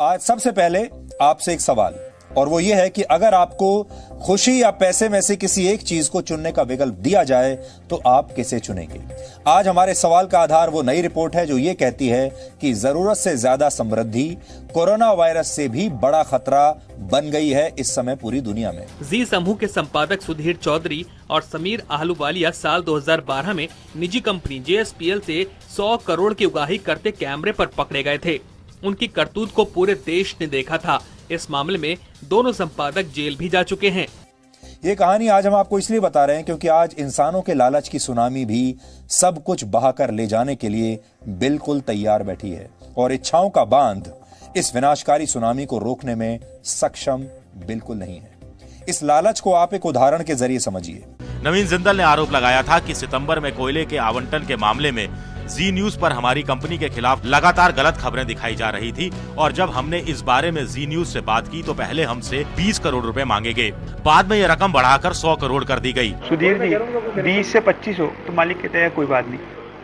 आज सबसे पहले आपसे एक सवाल, और वो ये है कि अगर आपको खुशी या पैसे में से किसी एक चीज को चुनने का विकल्प दिया जाए तो आप किसे चुनेंगे? आज हमारे सवाल का आधार वो नई रिपोर्ट है जो ये कहती है कि जरूरत से ज्यादा समृद्धि कोरोना वायरस से भी बड़ा खतरा बन गई है इस समय पूरी दुनिया में। जी समूह के संपादक सुधीर चौधरी और समीर आहलूवालिया साल 2012 में निजी कंपनी JSPL से 100 करोड़ की उगाही करते कैमरे पर पकड़े गए थे। उनकी करतूत को पूरे देश ने देखा था। इस मामले में दोनों संपादक जेल भी जा चुके हैं। ये कहानी आज हम आपको इसलिए बता रहे हैं क्योंकि आज इंसानों के लालच की सुनामी भी सब कुछ बहाकर ले जाने के लिए बिल्कुल तैयार बैठी है और इच्छाओं का बांध इस विनाशकारी सुनामी को रोकने में सक्षम बिल्कुल नहीं है। इस लालच को आप एक उदाहरण के जरिए समझिए। नवीन जिंदल ने आरोप लगाया था कि सितंबर में कोयले के आवंटन के मामले में जी न्यूज पर हमारी कंपनी के खिलाफ लगातार गलत खबरें दिखाई जा रही थी और जब हमने इस बारे में जी न्यूज से बात की तो पहले हमसे 20 करोड़ रुपए मांगे गए। बाद में ये रकम बढ़ाकर 100 करोड़ कर दी गई। सुधीर जी 20 से 25 हो तो मालिक कहते हैं कोई बात नहीं,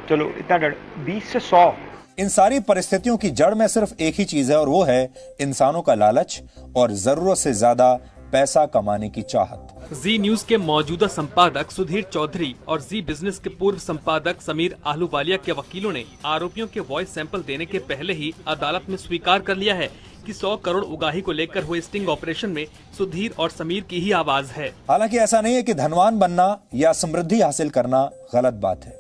चलो इतना डर 20 से 100। इन सारी परिस्थितियों की जड़ में सिर्फ एक ही चीज है और वो है इंसानों का लालच और जरूरत से ज्यादा पैसा कमाने की चाहत। जी न्यूज के मौजूदा संपादक सुधीर चौधरी और जी बिजनेस के पूर्व संपादक समीर आहलूवालिया के वकीलों ने आरोपियों के वॉइस सैंपल देने के पहले ही अदालत में स्वीकार कर लिया है कि 100 करोड़ उगाही को लेकर हुए स्टिंग ऑपरेशन में सुधीर और समीर की ही आवाज है। हालांकि ऐसा नहीं है कि धनवान बनना या समृद्धि हासिल करना गलत बात है,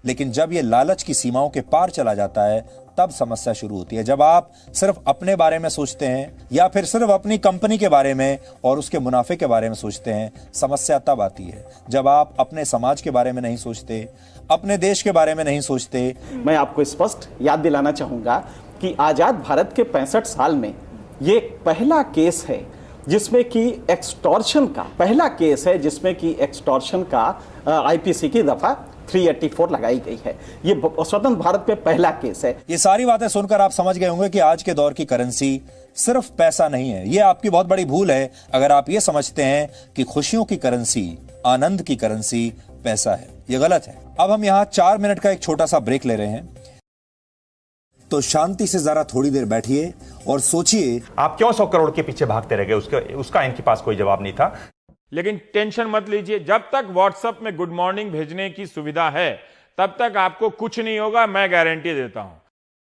लेकिन जब ये लालच की सीमाओं के पार चला जाता है तब समस्या शुरू होती है। जब आप सिर्फ अपने बारे में सोचते हैं या फिर सिर्फ अपनी कंपनी के बारे में और उसके मुनाफे के बारे में सोचते हैं, समस्या तब आती है जब आप अपने समाज के बारे में नहीं सोचते, अपने देश के बारे में नहीं सोचते। मैं आपको स्पष्ट याद दिलाना चाहूंगा कि आजाद भारत के 65 साल में ये पहला केस है जिसमें कि एक्सटॉर्शन का पहला केस है जिसमें कि एक्सटॉर्शन का IPC की दफा 384 लगाई गई है। ये स्वतंत्र भारत में पहला केस है। ये सारी बातें सुनकर आप समझ गए होंगे कि आज के दौर की करेंसी सिर्फ पैसा नहीं है। ये आपकी बहुत बड़ी भूल है अगर आप ये समझते हैं कि खुशियों की करेंसी, आनंद की करेंसी पैसा है। ये गलत है। अब हम यहाँ 4 मिनट का एक छोटा सा ब्रेक ले रहे हैं, तो शांति से जरा थोड़ी देर बैठिए और सोचिए आप क्यों 100 करोड़ के पीछे भागते रह गए। उसका इनके पास कोई जवाब नहीं था। लेकिन टेंशन मत लीजिए, जब तक व्हाट्सएप में गुड मॉर्निंग भेजने की सुविधा है तब तक आपको कुछ नहीं होगा, मैं गारंटी देता हूं।